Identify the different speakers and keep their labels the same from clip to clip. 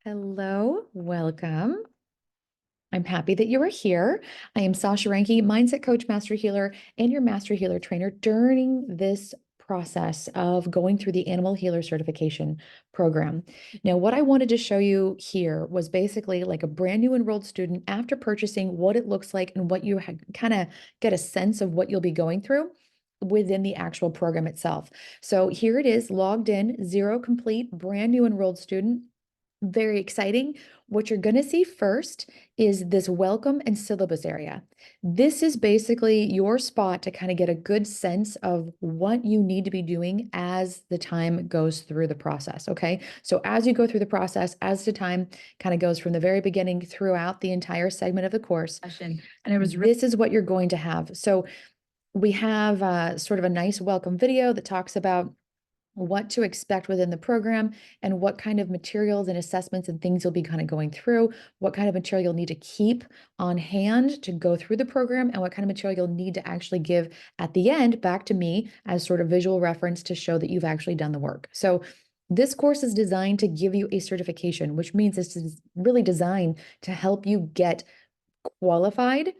Speaker 1: Hello, welcome. I'm happy that you are here. I am Sasha Reinke, Mindset Coach, Master Healer, and your Master Healer Trainer during this process of going through the Animal Healer Certification program. Now, what I wanted to show you here was basically like a brand new enrolled student after purchasing, what it looks like and what you kind of get a sense of what you'll be going through within the actual program itself. So here it is, logged in, zero complete, brand new enrolled student. Very exciting. What you're going to see first is this welcome and syllabus area. This is basically your spot to kind of get a good sense of what you need to be doing as the time goes through the process. Okay. So as you go through the process, as the time kind of goes from the very beginning throughout the entire segment of the course, and this is what you're going to have. So we have sort of a nice welcome video that talks about what to expect within the program and what kind of materials and assessments and things you'll be kind of going through, what kind of material you'll need to keep on hand to go through the program, and what kind of material you'll need to actually give at the end back to me as sort of visual reference to show that you've actually done the work. So this course is designed to give you a certification, which means it's really designed to help you get qualified,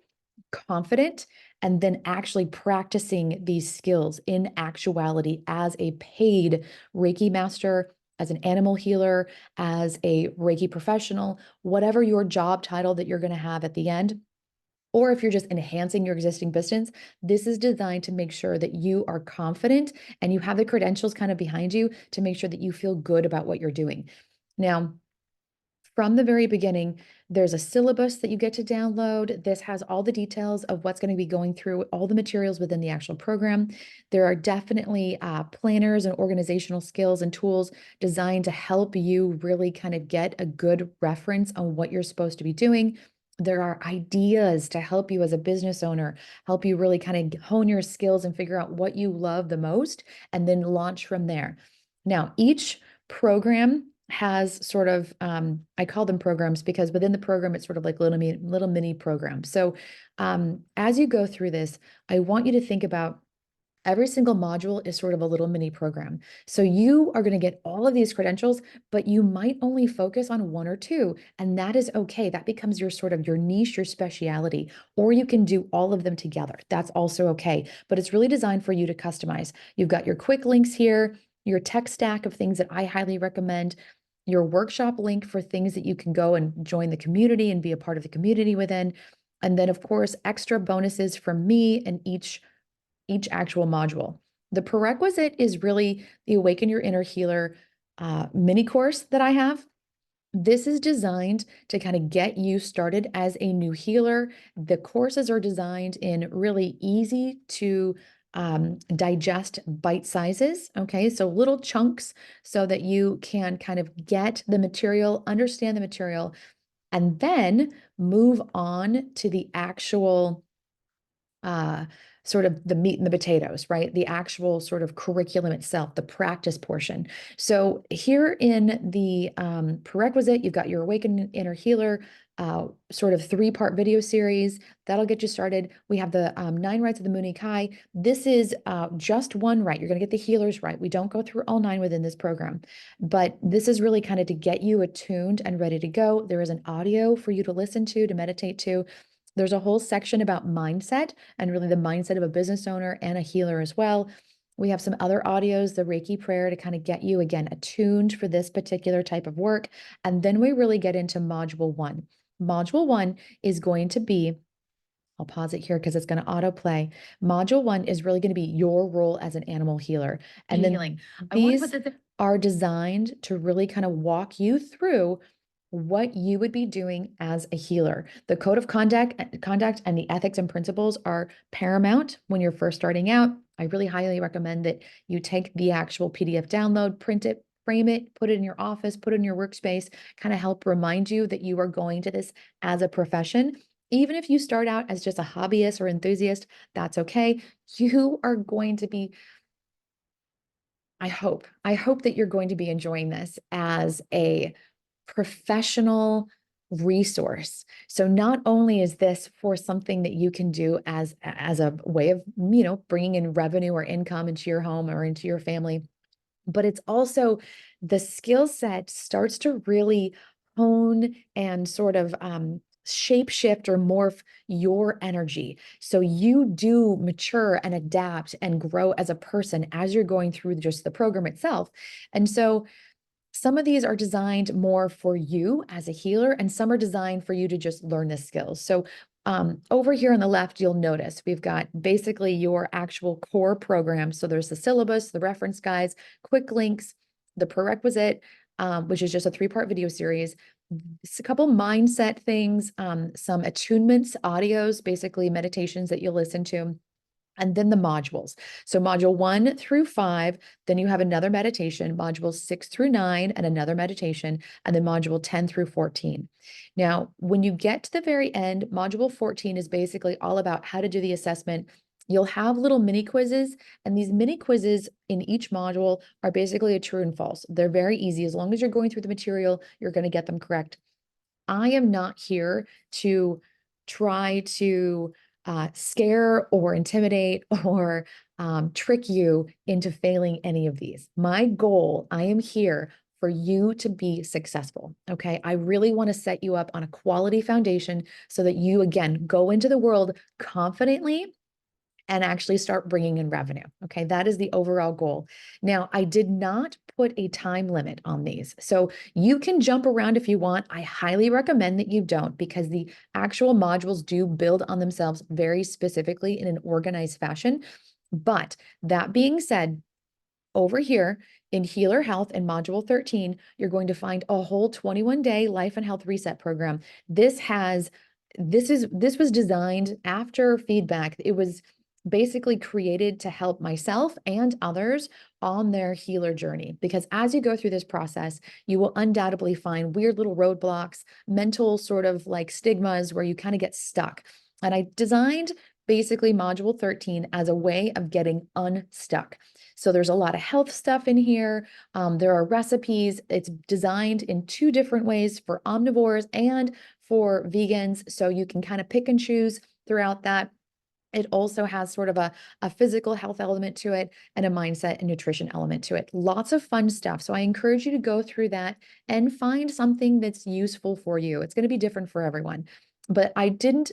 Speaker 1: confident, and then actually practicing these skills in actuality as a paid Reiki master, as an animal healer, as a Reiki professional, whatever your job title that you're going to have at the end. Or if you're just enhancing your existing business, this is designed to make sure that you are confident and you have the credentials kind of behind you to make sure that you feel good about what you're doing. Now, from the very beginning, there's a syllabus that you get to download. This has all the details of what's going to be going through all the materials within the actual program. There are definitely planners and organizational skills and tools designed to help you really kind of get a good reference on what you're supposed to be doing. There are ideas to help you as a business owner, help you really kind of hone your skills and figure out what you love the most, and then launch from there. Now, each program has sort of I call them programs because within the program it's sort of like little mini programs. So as you go through this, I want you to think about every single module is sort of a little mini program. So you are going to get all of these credentials, but you might only focus on one or two, and that is okay. That becomes your sort of your niche, your speciality, or you can do all of them together. That's also okay, but it's really designed for you to customize. You've got your quick links here, your tech stack of things that I highly recommend, your workshop link for things that you can go and join the community and be a part of the community within. And then, of course, extra bonuses from me and each actual module. The prerequisite is really the Awaken Your Inner Healer mini course that I have. This is designed to kind of get you started as a new healer. The courses are designed in really easy to digest bite sizes. Okay, so little chunks so that you can kind of get the material, understand the material, and then move on to the actual uh, sort of the meat and the potatoes, right? The actual sort of curriculum itself, the practice portion. So here in the prerequisite, you've got your Awaken Inner Healer sort of three-part video series. That'll get you started. We have the 9 rights of the Muni Kai. This is just one right. You're going to get the healers right. We don't go through all 9 within this program, but this is really kind of to get you attuned and ready to go. There is an audio for you to listen to meditate to. There's a whole section about mindset and really the mindset of a business owner and a healer as well. We have some other audios, the Reiki prayer to kind of get you again attuned for this particular type of work. And then we really get into module 1. Module 1 is going to be, I'll pause it here because it's going to autoplay. Module 1 is really going to be your role as an animal healer. And then
Speaker 2: Healing.
Speaker 1: these are designed to really kind of walk you through what you would be doing as a healer. The code of conduct and the ethics and principles are paramount when you're first starting out. I really highly recommend that you take the actual PDF download, print it, frame it, put it in your office, put it in your workspace, kind of help remind you that you are going to this as a profession. Even if you start out as just a hobbyist or enthusiast, that's okay. You are going to be, I hope that you're going to be enjoying this as a professional resource. So not only is this for something that you can do as a way of, bringing in revenue or income into your home or into your family, but it's also the skill set starts to really hone and sort of shape shift or morph your energy. So you do mature and adapt and grow as a person as you're going through just the program itself. And so some of these are designed more for you as a healer, and some are designed for you to just learn the skills. So over here on the left, you'll notice we've got basically your actual core program. So there's the syllabus, the reference guides, quick links, the prerequisite, which is just a 3-part video series. It's a couple mindset things, some attunements, audios, basically meditations that you'll listen to, and then the modules. So module 1 through 5, then you have another meditation, modules 6 through 9, and another meditation, and then module 10 through 14. Now, when you get to the very end, module 14 is basically all about how to do the assessment. You'll have little mini quizzes, and these mini quizzes in each module are basically a true and false. They're very easy. As long as you're going through the material, you're going to get them correct. I am not here to try to scare or intimidate or trick you into failing any of these. My goal, I am here for you to be successful. Okay. I really want to set you up on a quality foundation so that you, again, go into the world confidently and actually start bringing in revenue. Okay, that is the overall goal. Now, I did not put a time limit on these. So you can jump around if you want. I highly recommend that you don't, because the actual modules do build on themselves very specifically in an organized fashion. But that being said, over here in Healer Health and Module 13, you're going to find a whole 21-day life and health reset program. This was designed after feedback. It was basically created to help myself and others on their healer journey. Because as you go through this process, you will undoubtedly find weird little roadblocks, mental sort of like stigmas where you kind of get stuck. And I designed basically Module 13 as a way of getting unstuck. So there's a lot of health stuff in here. There are recipes. It's designed in 2 different ways for omnivores and for vegans. So you can kind of pick and choose throughout that. It also has sort of a physical health element to it and a mindset and nutrition element to it. Lots of fun stuff. So I encourage you to go through that and find something that's useful for you. It's going to be different for everyone. But I didn't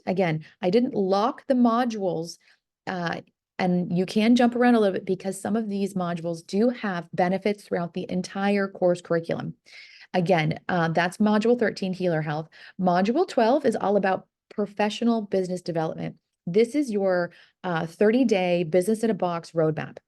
Speaker 1: lock the modules. And you can jump around a little bit because some of these modules do have benefits throughout the entire course curriculum. Again, that's Module 13, Healer Health. Module 12 is all about professional business development. This is your 30-day business in a box roadmap.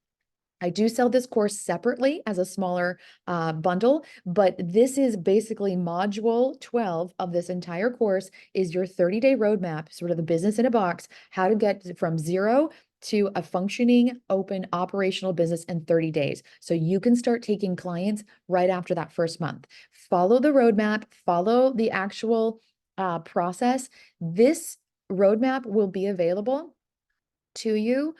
Speaker 1: I do sell this course separately as a smaller bundle, but this is basically module 12 of this entire course is your 30-day roadmap, sort of the business in a box, how to get from 0 to a functioning, open, operational business in 30 days. So you can start taking clients right after that first month. Follow the roadmap, follow the actual process. This roadmap will be available to you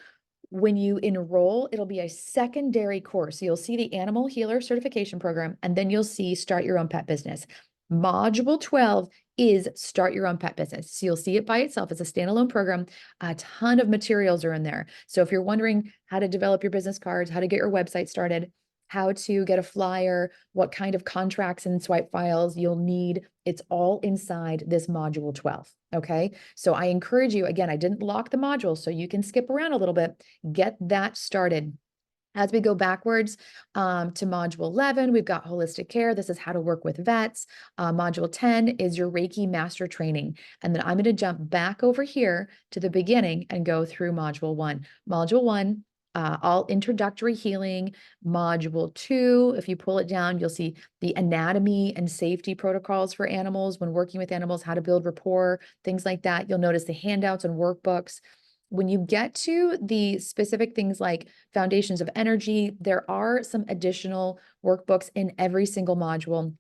Speaker 1: when you enroll. It'll be a secondary course. You'll see the Animal Healer Certification Program, and then you'll see Start Your Own Pet Business. Module 12 is Start Your Own Pet Business. So you'll see it by itself as a standalone program. A ton of materials are in there. So if you're wondering how to develop your business cards, how to get your website started, how to get a flyer, what kind of contracts and swipe files you'll need, it's all inside this module 12. Okay. So I encourage you, again, I didn't lock the module, so you can skip around a little bit, get that started. As we go backwards to module 11, we've got holistic care. This is how to work with vets. Module 10 is your Reiki master training. And then I'm going to jump back over here to the beginning and go through module 1. Module 1, all introductory healing. Module 2, if you pull it down, you'll see the anatomy and safety protocols for animals when working with animals, how to build rapport, things like that. You'll notice the handouts and workbooks. When you get to the specific things like foundations of energy, there are some additional workbooks in every single module.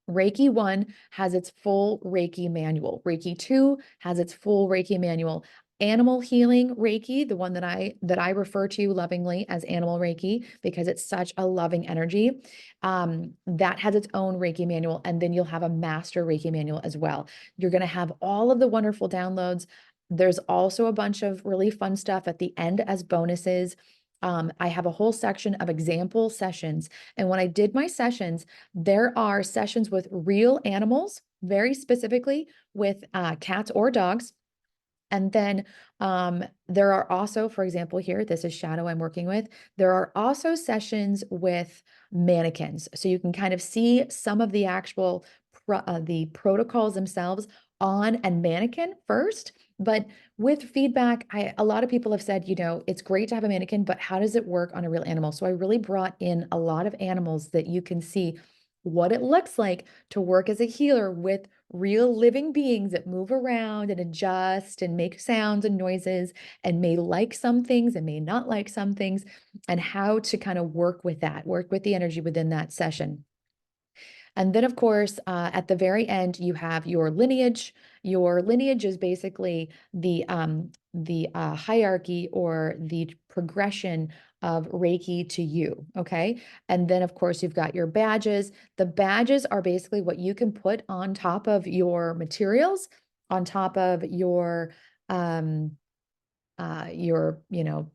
Speaker 1: Reiki 1 has its full Reiki manual. Reiki 2 has its full Reiki manual. Animal healing Reiki, the one that I refer to lovingly as animal Reiki because it's such a loving energy, that has its own Reiki manual, and then you'll have a master Reiki manual as well. You're going to have all of the wonderful downloads. There's also a bunch of really fun stuff at the end as bonuses. I have a whole section of example sessions. And when I did my sessions, there are sessions with real animals very specifically with cats or dogs. And then there are also, for example, here, this is Shadow I'm working with. There are also sessions with mannequins. So you can kind of see some of the actual the protocols themselves on a mannequin first. But with feedback, a lot of people have said, it's great to have a mannequin, but how does it work on a real animal? So I really brought in a lot of animals that you can see what it looks like to work as a healer with real living beings that move around and adjust and make sounds and noises and may like some things and may not like some things, and how to kind of work with that, work with the energy within that session. And then, of course, at the very end, you have your lineage. Your lineage is basically the hierarchy or the progression of Reiki to you. Okay. And then, of course, you've got your badges. The badges are basically what you can put on top of your materials, on top of um,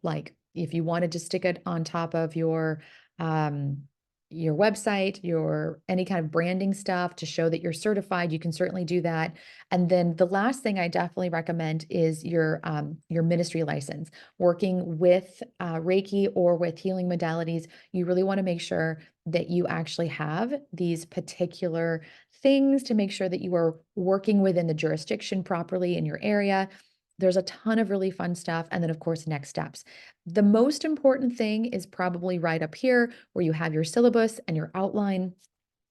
Speaker 1: like if you wanted to stick it on top of your website, your any kind of branding stuff to show that you're certified, you can certainly do that. And then the last thing I definitely recommend is your ministry license. Working with Reiki or with healing modalities, you really want to make sure that you actually have these particular things to make sure that you are working within the jurisdiction properly in your area. There's a ton of really fun stuff. And then, of course, next steps. The most important thing is probably right up here where you have your syllabus and your outline.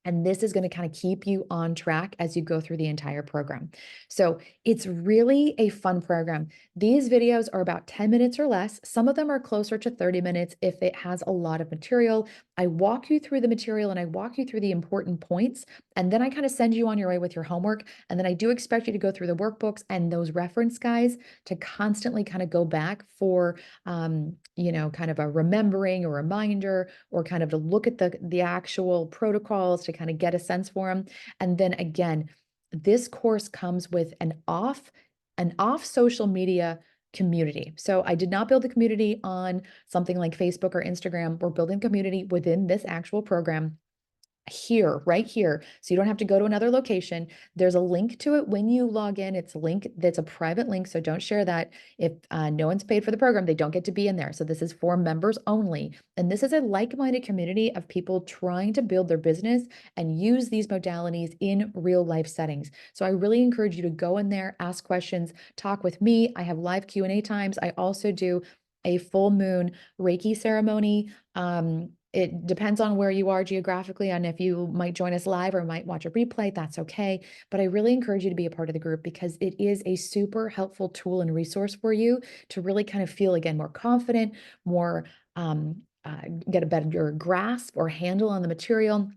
Speaker 1: And this is going to kind of keep you on track as you go through the entire program. So it's really a fun program. These videos are about 10 minutes or less. Some of them are closer to 30 minutes if it has a lot of material. I walk you through the material and I walk you through the important points. And then I kind of send you on your way with your homework. And then I do expect you to go through the workbooks and those reference guides to constantly kind of go back for, kind of a remembering, a reminder, or kind of to look at the actual protocols to kind of get a sense for them. And then again, this course comes with an off social media community. So I did not build a community on something like Facebook or Instagram. We're building community within this actual program here, right here. So you don't have to go to another location. There's a link to it when you log in. It's a link that's a private link, so don't share that. If no one's paid for the program, they don't get to be in there. So this is for members only. And this is a like-minded community of people trying to build their business and use these modalities in real life settings. So I really encourage you to go in there, ask questions, talk with me. I have live Q&A times. I also do a full moon Reiki ceremony. It depends on where you are geographically and if you might join us live or might watch a replay, that's okay. But I really encourage you to be a part of the group because it is a super helpful tool and resource for you to really kind of feel again more confident, more get a better grasp or handle on the material.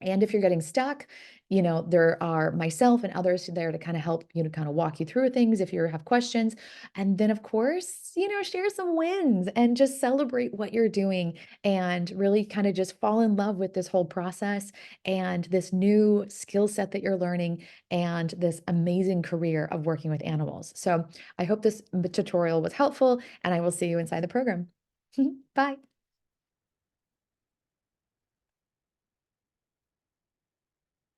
Speaker 1: And if you're getting stuck, there are myself and others there to kind of help you to kind of walk you through things if you have questions. And then, of course, share some wins and just celebrate what you're doing and really kind of just fall in love with this whole process and this new skill set that you're learning and this amazing career of working with animals. So I hope this tutorial was helpful and I will see you inside the program. Bye.